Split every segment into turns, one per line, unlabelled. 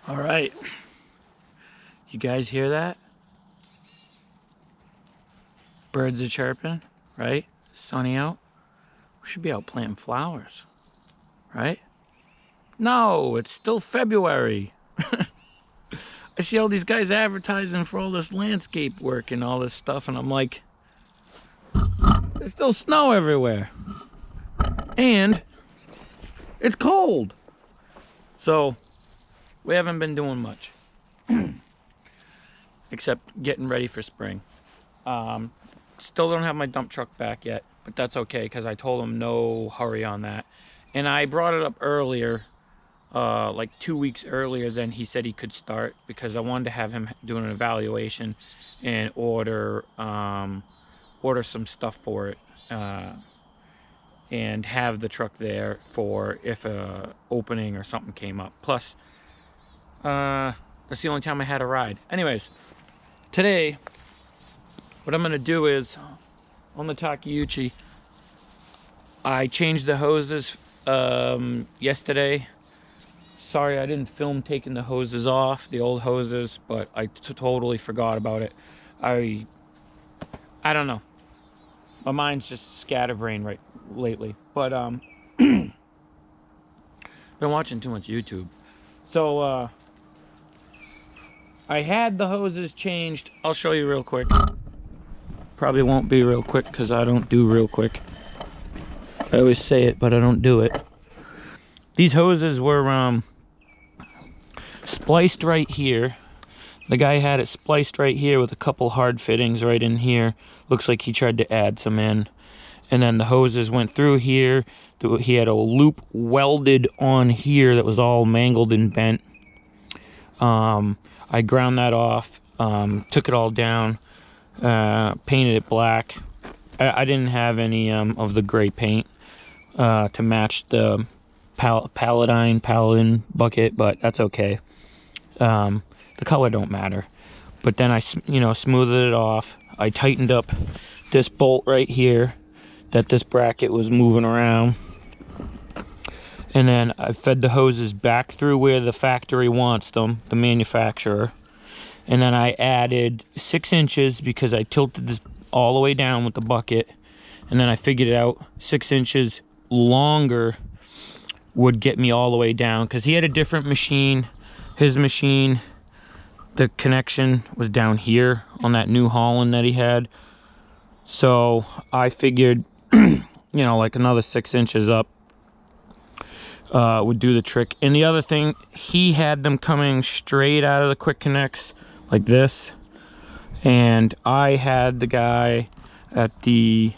All right, you guys hear that? Birds are chirping, right? Sunny out. We should be out planting flowers, right? No, it's still February. I see all these guys advertising for all this landscape work and all this stuff, and I'm like, there's still snow everywhere. And it's cold. So we haven't been doing much. Except getting ready for spring. Still don't have my dump truck back yet, but that's okay because I told him no hurry on that. And I brought it up earlier, like 2 weeks earlier than he said he could start, because I wanted to have him do an evaluation and order some stuff for it, and have the truck there for if a opening or something came up. Plus, that's the only time I had a ride. Anyways, today, what I'm gonna do is, on the Takeuchi, I changed the hoses yesterday. Sorry I didn't film taking the hoses off, the old hoses, but I totally forgot about it. I don't know. My mind's just scatterbrained lately. But been watching too much YouTube. So I had the hoses changed. I'll show you real quick. Probably won't be real quick because I don't do real quick. I always say it, but I don't do it. These hoses were spliced right here. The guy had it spliced right here with a couple hard fittings right in here. Looks like he tried to add some in. And then the hoses went through here. He had a loop welded on here that was all mangled and bent. I ground that off, took it all down, painted it black. I didn't have any of the gray paint to match the Paladin bucket, but that's okay. The color don't matter. But then I smoothed it off. I tightened up this bolt right here that this bracket was moving around, and then I fed the hoses back through where the factory wants them, the manufacturer. And then I added 6 inches because I tilted this all the way down with the bucket, and then I figured it out 6 inches longer would get me all the way down, because he had a different machine. His machine, the connection was down here on that New Holland that he had. So I figured, like another 6 inches up would do the trick. And the other thing, he had them coming straight out of the quick connects like this. And I had the guy at the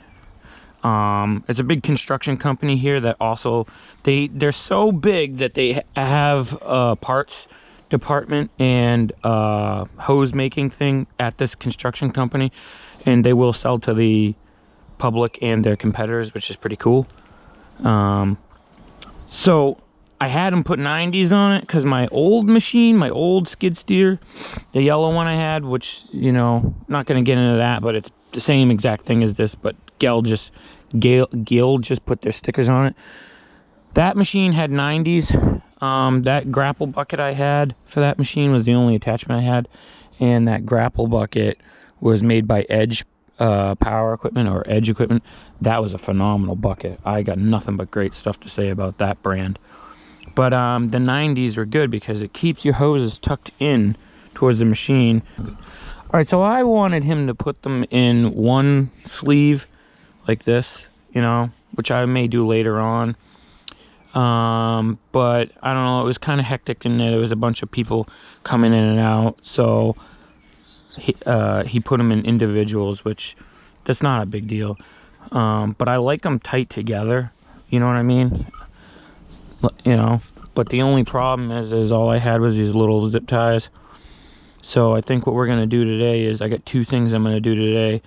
it's a big construction company here that also, they're so big that they have parts department and hose making thing at this construction company, and they will sell to the public and their competitors, which is pretty cool. So I had them put 90s on it because my old machine, my old skid steer, the yellow one I had, which, not going to get into that, but it's the same exact thing as this, but Gil just put their stickers on it. That machine had 90s. That grapple bucket I had for that machine was the only attachment I had, and that grapple bucket was made by Edge Power Equipment, or Edge Equipment. That was a phenomenal bucket. I got nothing but great stuff to say about that brand. But the 90s were good because it keeps your hoses tucked in towards the machine. All right, so I wanted him to put them in one sleeve like this, which I may do later on. But I don't know, it was kind of hectic in there. There was a bunch of people coming in and out, so he put them in individuals, which that's not a big deal. But I like them tight together, you know what I mean? But the only problem is all I had was these little zip ties. So I think what we're going to do today is, I got 2 things I'm going to do today.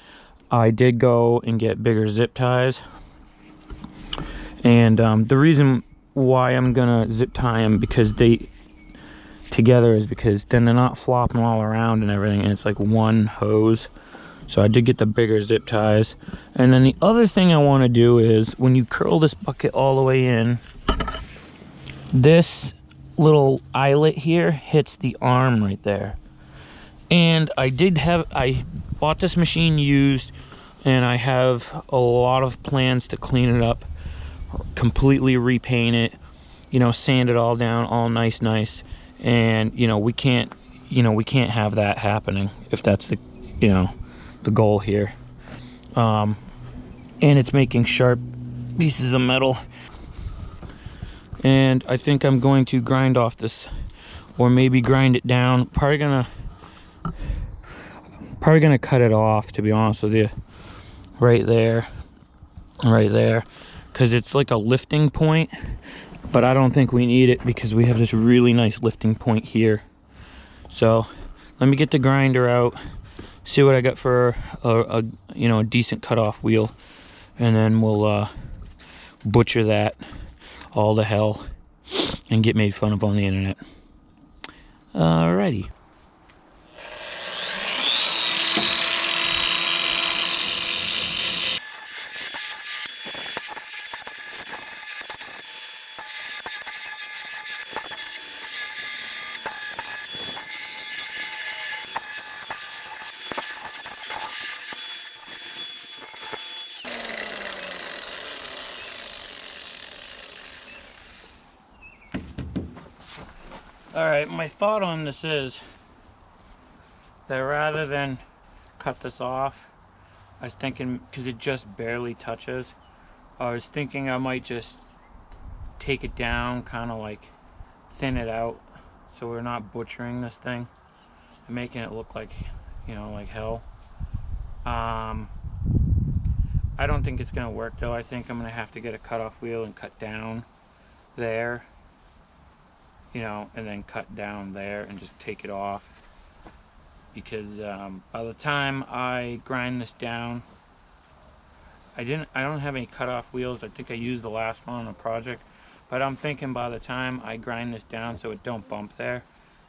I did go and get bigger zip ties. And the reason why I'm going to zip tie them because together is because then they're not flopping all around and everything. And it's like one hose. So I did get the bigger zip ties. And then the other thing I want to do is, when you curl this bucket all the way in, this little eyelet here hits the arm right there. And I bought this machine used, and I have a lot of plans to clean it up, completely repaint it, you know, sand it all down, all nice. And, you know, we can't have that happening if that's the, you know, the goal here. And it's making sharp pieces of metal. And I think I'm going to grind off this, or maybe grind it down. Probably gonna cut it off, to be honest with you. Right there, because it's like a lifting point, but I don't think we need it because we have this really nice lifting point here. So let me get the grinder out, see what I got for a you know, a decent cutoff wheel, and then we'll butcher that all to hell and get made fun of on the internet. Alrighty. Alright, my thought on this is that rather than cut this off, I was thinking, because it just barely touches, I was thinking I might just take it down, kind of like thin it out, so we're not butchering this thing and making it look like, you know, like hell. I don't think it's gonna work though. I think I'm gonna have to get a cutoff wheel and cut down there, you know, and then cut down there and just take it off, because by the time I grind this down, I don't have any cutoff wheels. I think I used the last one on a project, but I'm thinking by the time I grind this down so it don't bump there,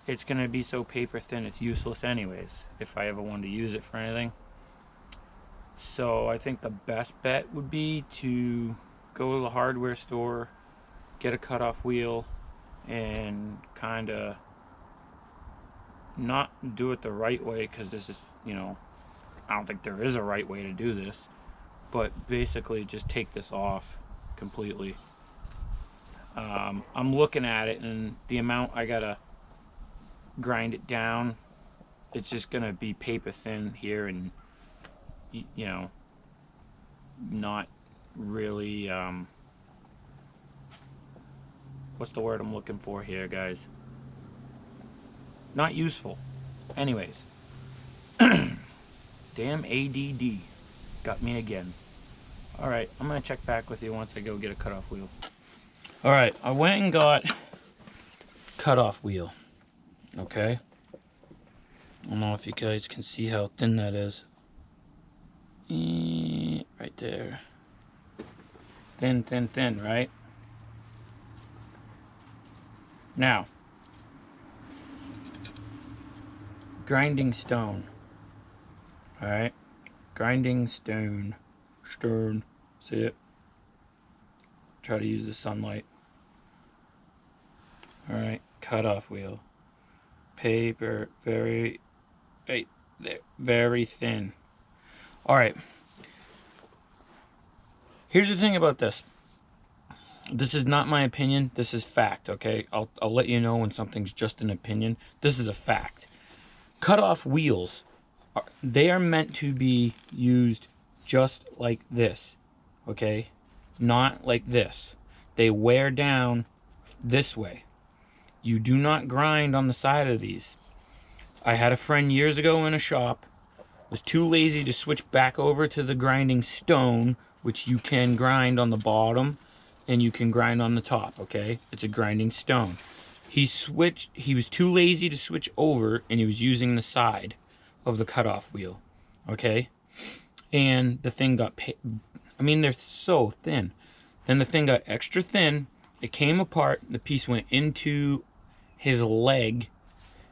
it's gonna be so paper thin it's useless anyways if I ever wanted to use it for anything. So I think the best bet would be to go to the hardware store, get a cutoff wheel, and kind of not do it the right way, because this is, you know, I don't think there is a right way to do this, but basically just take this off completely. I'm looking at it, and the amount I gotta grind it down, it's just gonna be paper thin here, and you know, not really what's the word I'm looking for here, guys? Not useful. Anyways. Damn ADD. Got me again. Alright, I'm going to check back with you once I go get a cutoff wheel. Alright, I went and got cutoff wheel. Okay? I don't know if you guys can see how thin that is. Right there. Thin, right? Now, grinding stone. Alright? Grinding stone. Stern. See it? Try to use the sunlight. Alright, cutoff wheel. Paper, very, right there, very thin. Alright. Here's the thing about this. This is not my opinion. This is fact, okay? I'll let you know when something's just an opinion. This is a fact. Cutoff wheels, they are meant to be used just like this, okay? Not like this. They wear down this way. You do not grind on the side of these. I had a friend years ago in a shop, was too lazy to switch back over to the grinding stone, which you can grind on the bottom and you can grind on the top, okay? It's a grinding stone. He was too lazy to switch over, and he was using the side of the cutoff wheel, okay? And the thing got, I mean, they're so thin. Then the thing got extra thin, it came apart, the piece went into his leg,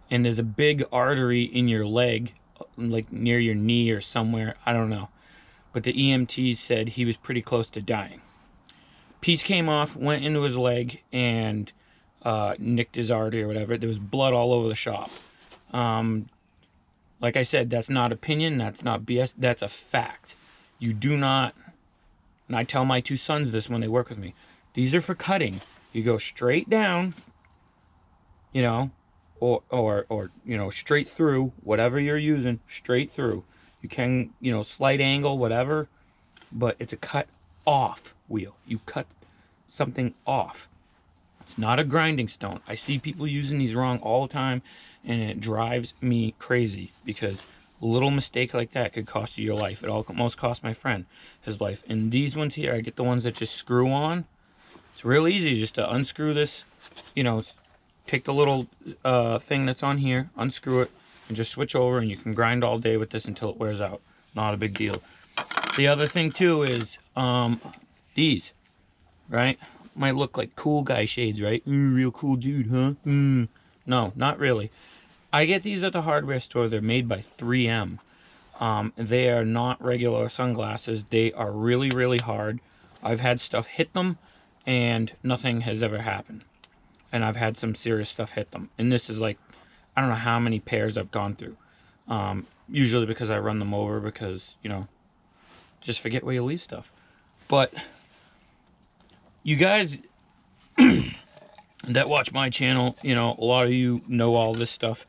and there's a big artery in your leg, like near your knee or somewhere, I don't know. But the EMT said he was pretty close to dying. Piece came off, went into his leg, and nicked his artery or whatever. There was blood all over the shop. Like I said, that's not opinion, that's not BS, that's a fact. You do not, and I tell my 2 sons this when they work with me, these are for cutting. You go straight down, you know, or you know, straight through, whatever you're using, straight through. You can, you know, slight angle, whatever, but it's a cut off wheel. You cut something off. It's not a grinding stone. I see people using these wrong all the time, and it drives me crazy because a little mistake like that could cost you your life. It almost cost my friend his life. And these ones here, I get the ones that just screw on. It's real easy just to unscrew this, you know, take the little thing that's on here, unscrew it, and just switch over, and you can grind all day with this until it wears out. Not a big deal. The other thing too is these, right? Might look like cool guy shades, right? Real cool dude, huh? No, not really. I get these at the hardware store. They're made by 3M. They are not regular sunglasses. They are really, really hard. I've had stuff hit them, and nothing has ever happened. And I've had some serious stuff hit them. And this is like, I don't know how many pairs I've gone through. Usually because I run them over because, you know, just forget where you leave stuff. But you guys that watch my channel, you know, a lot of you know all this stuff,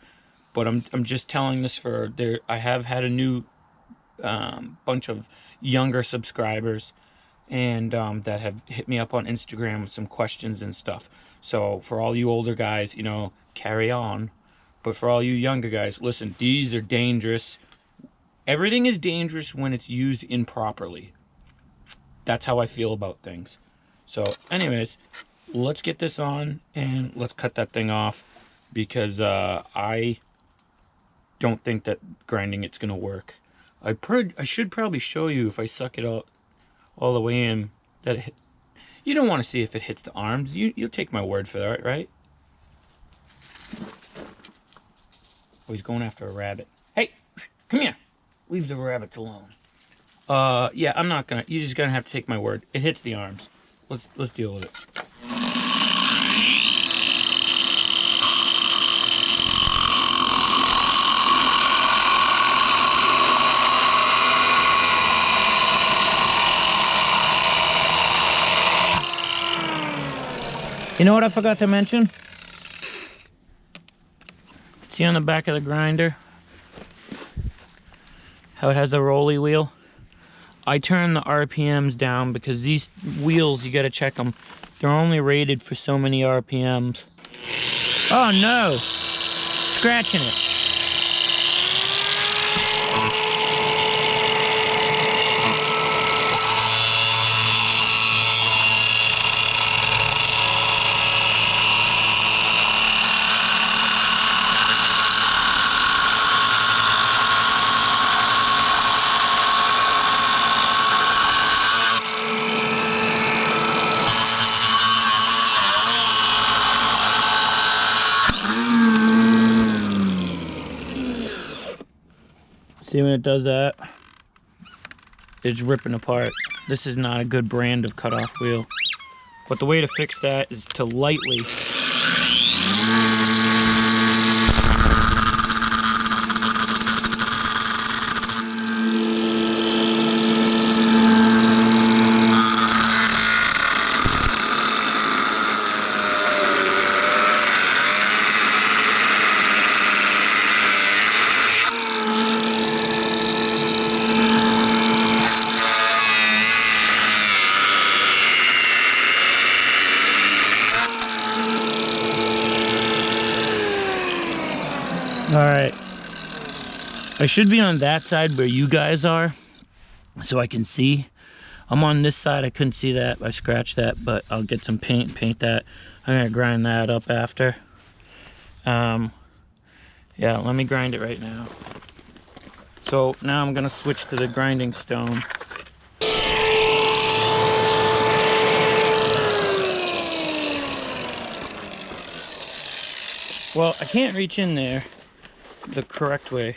but I'm just telling this for there. I have had a new bunch of younger subscribers, and that have hit me up on Instagram with some questions and stuff. So for all you older guys, you know, carry on. But for all you younger guys, listen, these are dangerous. Everything is dangerous when it's used improperly. That's how I feel about things. So anyways, let's get this on and let's cut that thing off, because I don't think that grinding it's gonna work. I should probably show you if I suck it all the way in that it hit. You don't want to see if it hits the arms. You'll take my word for that, right? Oh, he's going after a rabbit. Hey, come here. Leave the rabbits alone. Yeah, I'm not gonna. You're just gonna have to take my word. It hits the arms. Let's deal with it. You know what I forgot to mention? See on the back of the grinder how it has the rolly wheel? I turn the RPMs down because these wheels, you gotta check them. They're only rated for so many RPMs. Oh no! Scratching it. See when it does that? It's ripping apart. This is not a good brand of cutoff wheel. But the way to fix that is to lightly Alright, I should be on that side where you guys are, so I can see. I'm on this side, I couldn't see that, I scratched that, but I'll get some paint and paint that. I'm gonna grind that up after. Yeah, let me grind it right now. So now I'm gonna switch to the grinding stone. Well, I can't reach in there the correct way.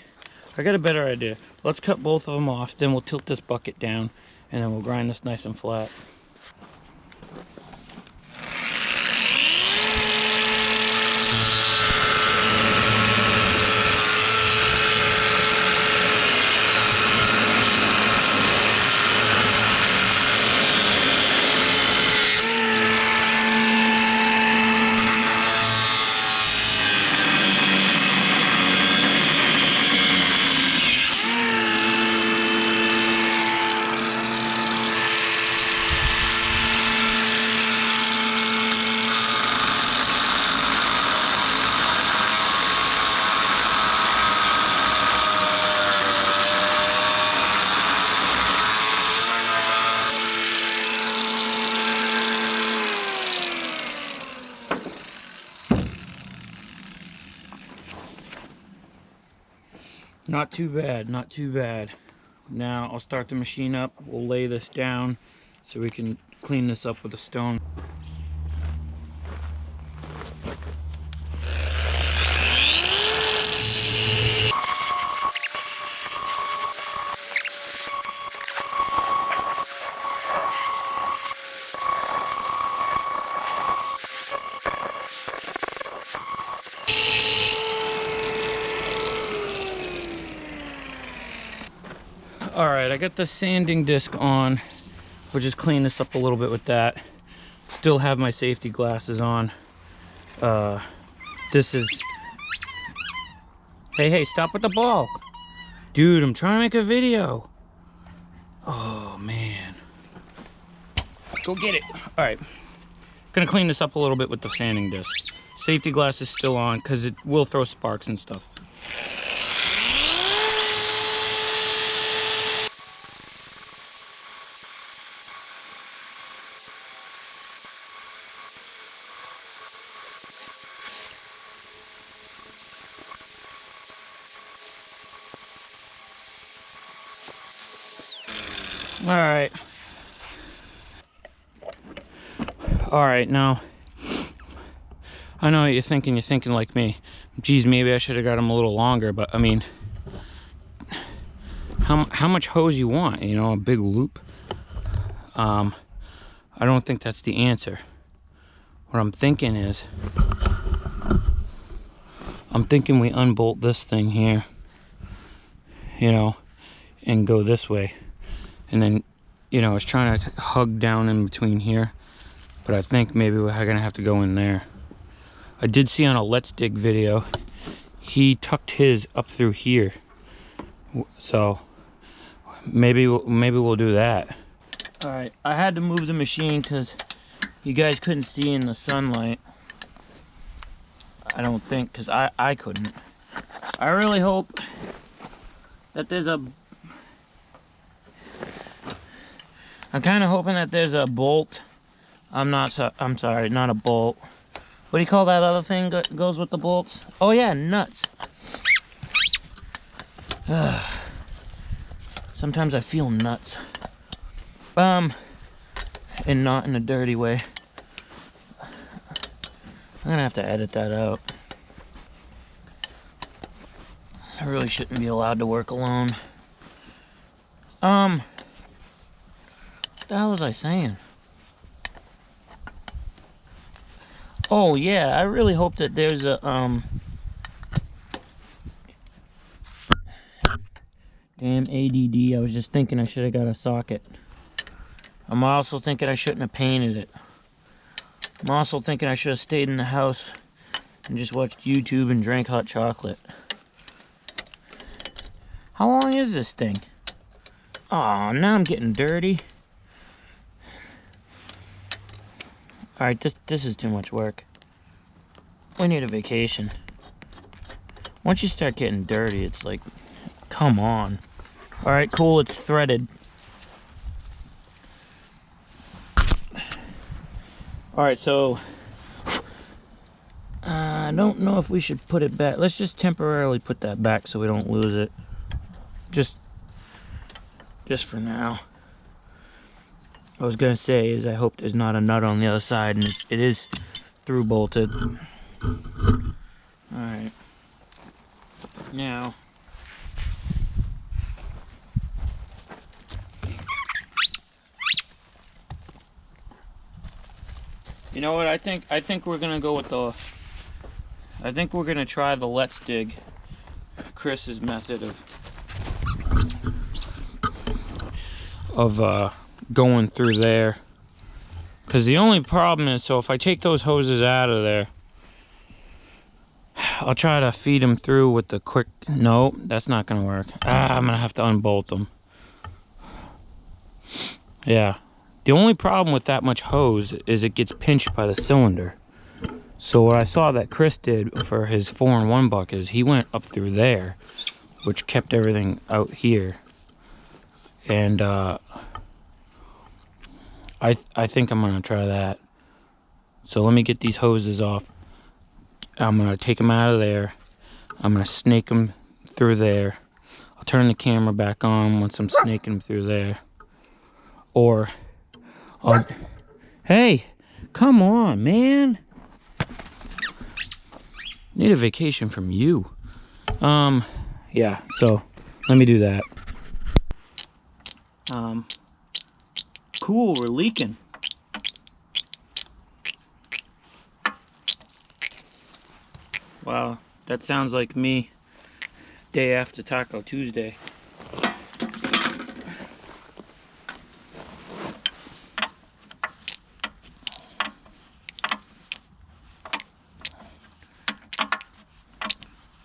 I got a better idea. Let's cut both of them off, then we'll tilt this bucket down, and then we'll grind this nice and flat. Not too bad, not too bad. Now I'll start the machine up. We'll lay this down so we can clean this up with a stone. All right, I got the sanding disc on. We'll just clean this up a little bit with that. Still have my safety glasses on. This is... Hey, stop with the ball. Dude, I'm trying to make a video. Oh, man. Go get it. All right. Gonna clean this up a little bit with the sanding disc. Safety glasses still on because it will throw sparks and stuff. All right, now I know what you're thinking like me. Geez, maybe I should have got them a little longer, but I mean, how much hose you want? You know, a big loop? I don't think that's the answer. What I'm thinking is, we unbolt this thing here, you know, and go this way. And then, you know, I was trying to hug down in between here, but I think maybe we're gonna have to go in there. I did see on a Let's Dig video, he tucked his up through here. So maybe we'll do that. All right, I had to move the machine because you guys couldn't see in the sunlight. I don't think, because I couldn't. I really hope that there's a... I'm kind of hoping that there's a bolt. I'm sorry, not a bolt. What do you call that other thing that goes with the bolts? Oh yeah, nuts. Sometimes I feel nuts. And not in a dirty way. I'm gonna have to edit that out. I really shouldn't be allowed to work alone. What the hell was I saying? Oh yeah, I really hope that there's a damn ADD. I was just thinking I should have got a socket. I'm also thinking I shouldn't have painted it. I'm also thinking I should have stayed in the house and just watched YouTube and drank hot chocolate. How long is this thing? Oh, now I'm getting dirty. Alright, this is too much work. We need a vacation. Once you start getting dirty, it's like, come on. Alright, cool, it's threaded. Alright, so I don't know if we should put it back. Let's just temporarily put that back so we don't lose it. Just for now. I was gonna say is I hope there's not a nut on the other side, and it is through bolted. Alright. Now you know what, I think we're gonna go with the we're gonna try the Let's Dig, Chris's method of going through there, because the only problem is, so if I take those hoses out of there, I'll try to feed them through with the quick... No, that's not gonna work. I'm gonna have to unbolt them. Yeah, the only problem with that much hose is it gets pinched by the cylinder. So what I saw that Chris did for his 4-in-1 bucket is he went up through there, which kept everything out here. And I think I'm gonna try that. So let me get these hoses off. I'm gonna take them out of there. I'm gonna snake them through there, I'll turn the camera back on once I'm snaking through there. Or I'll... Hey, come on, man. Need a vacation from you. Yeah, so let me do that. Cool, we're leaking. Wow, that sounds like me day after Taco Tuesday.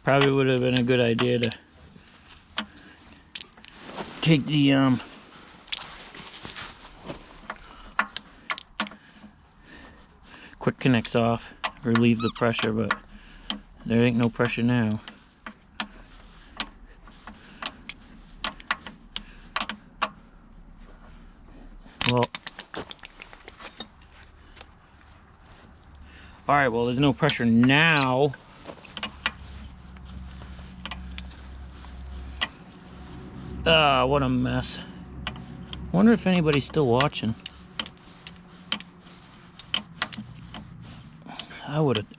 Probably would have been a good idea to take the quick connects off, relieve the pressure, but there ain't no pressure now. Well, alright, well, there's no pressure now. Ah, what a mess. Wonder if anybody's still watching.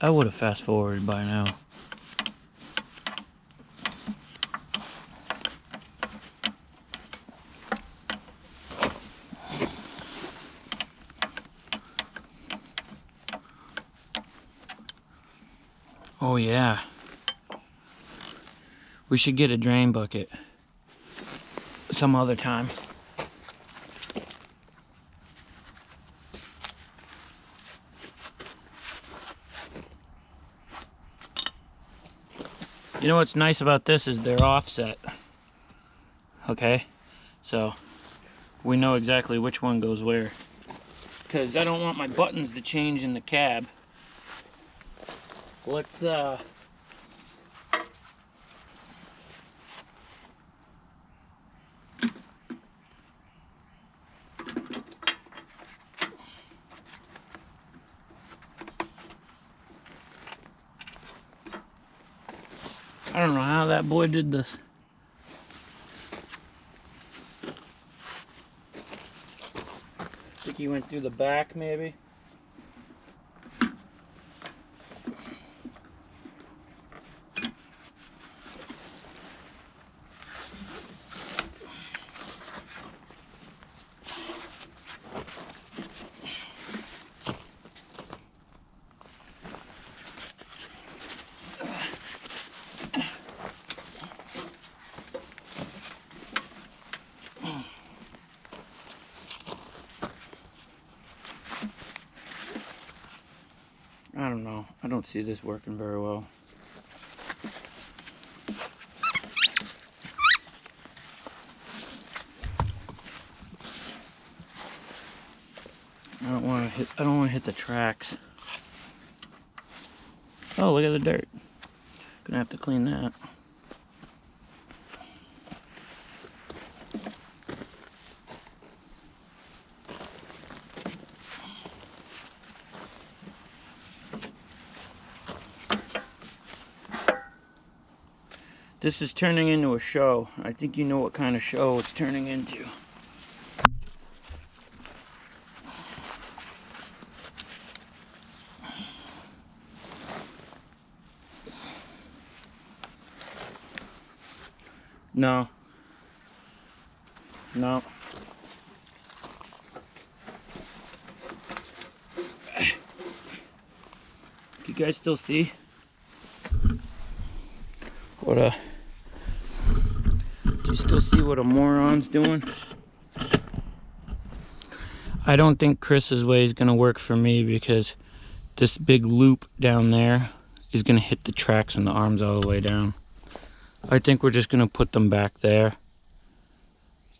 I would have fast forwarded by now. Oh yeah. We should get a drain bucket some other time. You know what's nice about this is they're offset. Okay? So we know exactly which one goes where. Because I don't want my buttons to change in the cab. Let's I don't know how that boy did this. Think he went through the back, maybe? I don't know. I don't see this working very well. I don't want to hit the tracks. Oh, look at the dirt. Gonna have to clean that. This is turning into a show. I think you know what kind of show it's turning into. No. No. You guys still see? Do you still see what a moron's doing? I don't think Chris's way is gonna work for me because this big loop down there is gonna hit the tracks and the arms all the way down. I think we're just gonna put them back there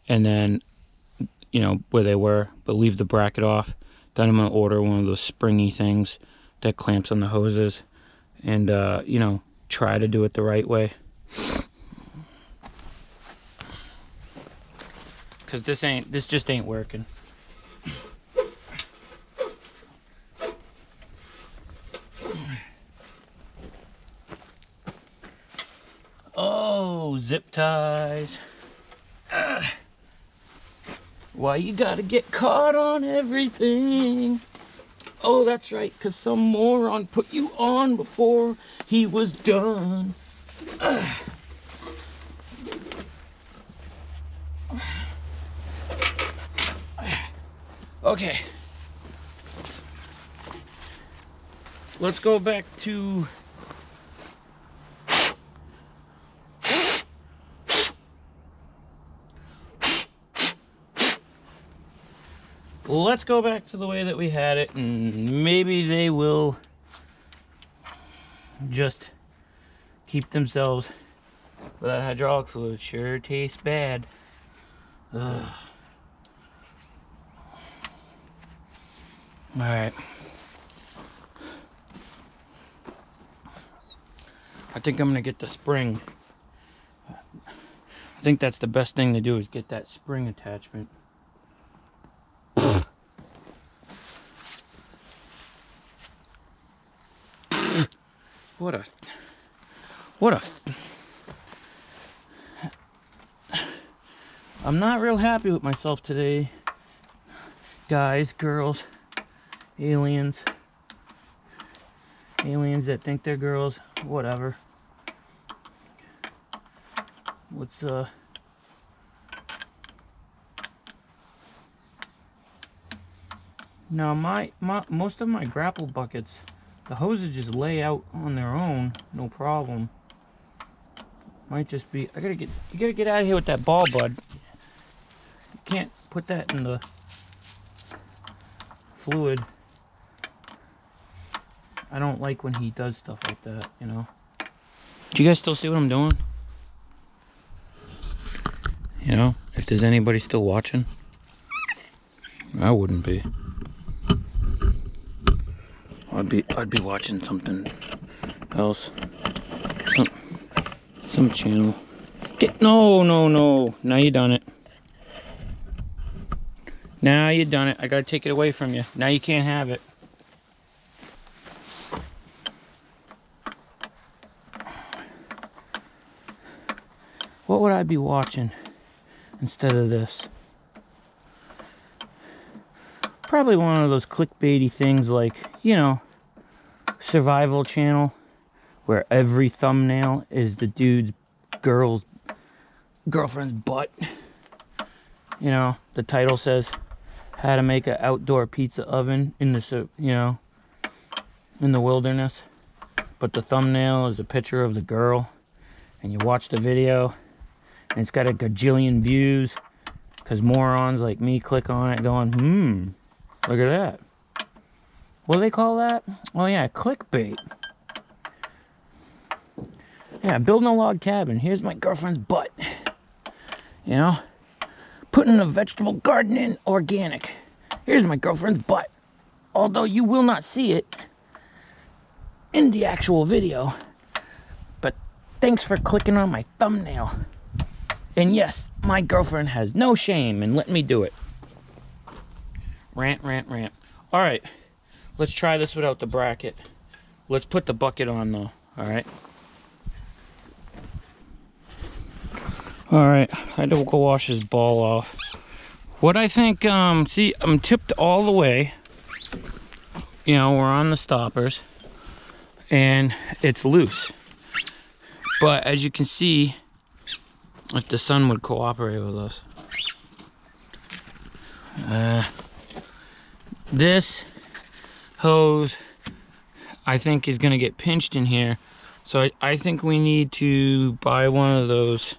and then, you know, where they were, but leave the bracket off. Then I'm gonna order one of those springy things that clamps on the hoses and, you know, try to do it the right way. Cause this just ain't working. Oh, zip ties. Why you gotta get caught on everything? Oh, that's right, because some moron put you on before he was done. Okay. Let's go back to... Let's go back to the way that we had it, and maybe they will just keep themselves without hydraulic fluid. Sure tastes bad. Ugh. All right. I think I'm gonna get the spring. I think that's the best thing to do, is get that spring attachment. What a... I'm not real happy with myself today. Guys, girls, aliens that think they're girls, whatever. What's now most of my grapple buckets, the hoses just lay out on their own, no problem. Might just be, you gotta get out of here with that ball, bud. You can't put that in the fluid. I don't like when he does stuff like that, you know. Do you guys still see what I'm doing? You know, if there's anybody still watching, I wouldn't be. I'd be watching something else. Some channel. No. Now you done it. Now you done it. I gotta take it away from you. Now you can't have it. What would I be watching instead of this? Probably one of those clickbaity things like, you know, survival channel, where every thumbnail is the dude's girlfriend's butt. You know, the title says how to make an outdoor pizza oven in the, you know, in the wilderness, but the thumbnail is a picture of the girl, and you watch the video and it's got a gajillion views because morons like me click on it going, look at that. What do they call that? Oh yeah, clickbait. Yeah, building a log cabin. Here's my girlfriend's butt. You know? Putting a vegetable garden in, organic. Here's my girlfriend's butt. Although you will not see it in the actual video. But thanks for clicking on my thumbnail. And yes, my girlfriend has no shame in letting me do it. Rant. All right, let's try this without the bracket. Let's put the bucket on though, all right? All right, I had to go wash his ball off. What I think, see, I'm tipped all the way. You know, we're on the stoppers and it's loose. But as you can see, if the sun would cooperate with us. This hose, I think, is gonna get pinched in here. So I think we need to buy one of those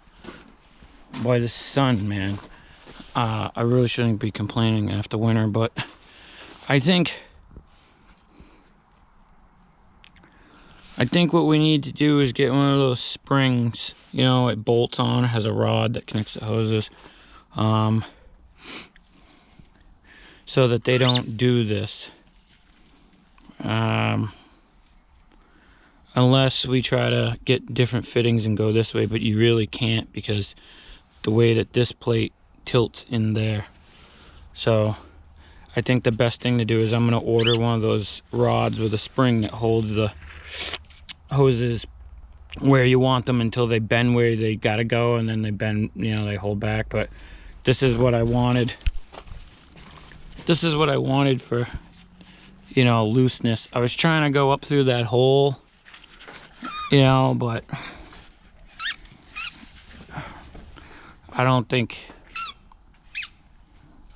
by the sun, man. I really shouldn't be complaining after winter, but I think what we need to do is get one of those springs. You know, it bolts on, has a rod that connects the hoses, so that they don't do this. Unless we try to get different fittings and go this way, but you really can't because the way that this plate tilts in there. So I think the best thing to do is I'm going to order one of those rods with a spring that holds the hoses where you want them until they bend where they gotta go, and then they bend, you know, they hold back. But this is what I wanted. This is what I wanted for, you know, looseness. I was trying to go up through that hole, you know, but I don't think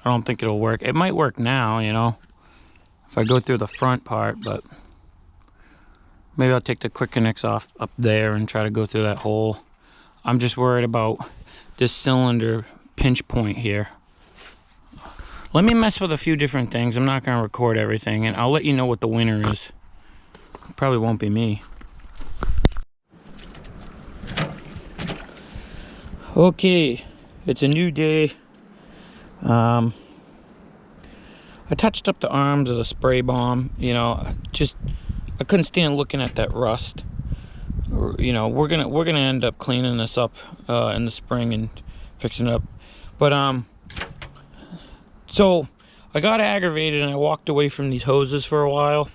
it'll work. It might work now, you know, if I go through the front part, but maybe I'll take the quick connects off up there and try to go through that hole. I'm just worried about this cylinder pinch point here. Let me mess with a few different things. I'm not going to record everything, and I'll let you know what the winner is. It probably won't be me. Okay, it's a new day. I touched up the arms of the spray bomb. You know, I couldn't stand looking at that rust. You know, we're gonna end up cleaning this up in the spring and fixing it up. But so I got aggravated and I walked away from these hoses for a while.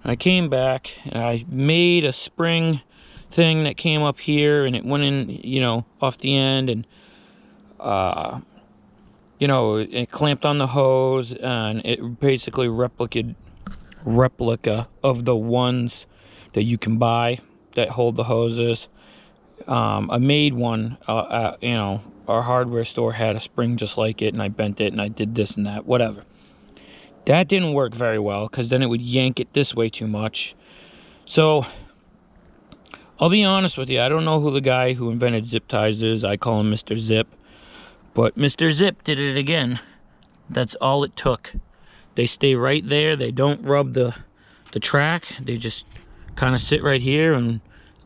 And I came back and I made a spring thing that came up here, and it went in, you know, off the end, and you know, it clamped on the hose, and it basically replica of the ones that you can buy that hold the hoses. I made one, you know, our hardware store had a spring just like it, and I bent it and I did this and that, whatever. That didn't work very well, because then it would yank it this way too much. So I'll be honest with you, I don't know who the guy who invented zip ties is. I call him Mr. Zip. But Mr. Zip did it again. That's all it took. They stay right there. They don't rub the track. They just kind of sit right here. And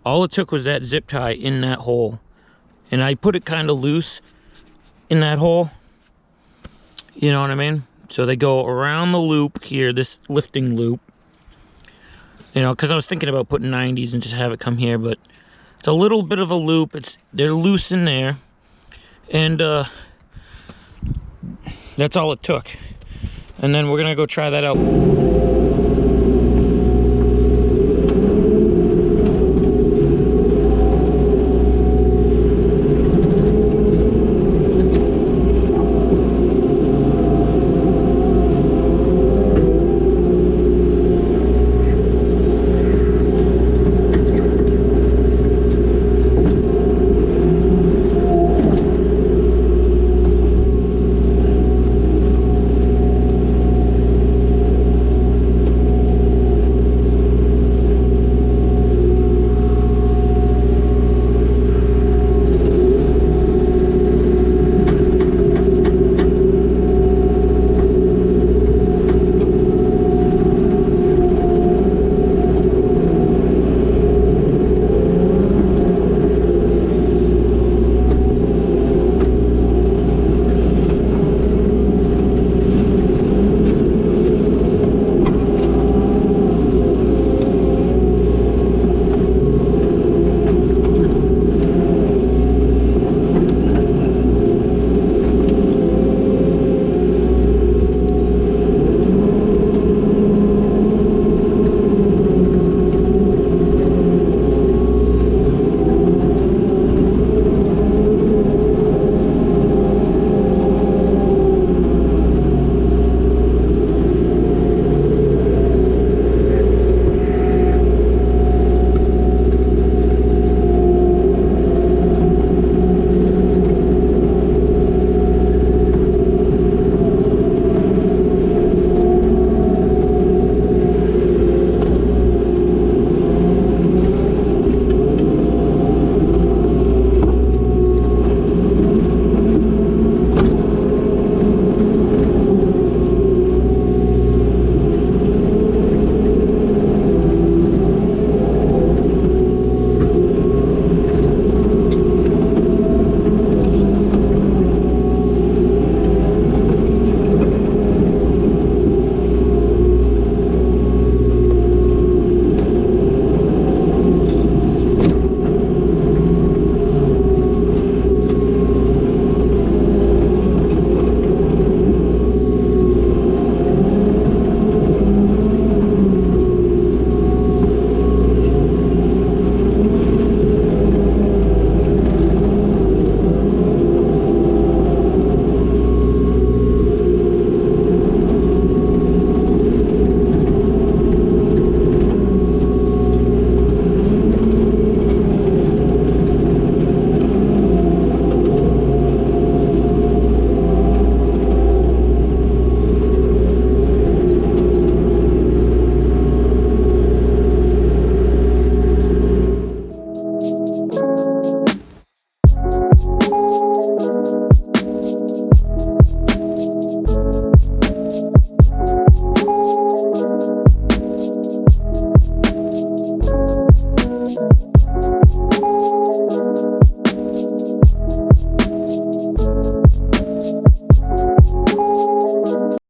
all it took was that zip tie in that hole. And I put it kind of loose in that hole. You know what I mean? So they go around the loop here, this lifting loop. You know, because I was thinking about putting 90s and just have it come here, but it's a little bit of a loop. They're loose in there, and that's all it took. And then we're gonna go try that out.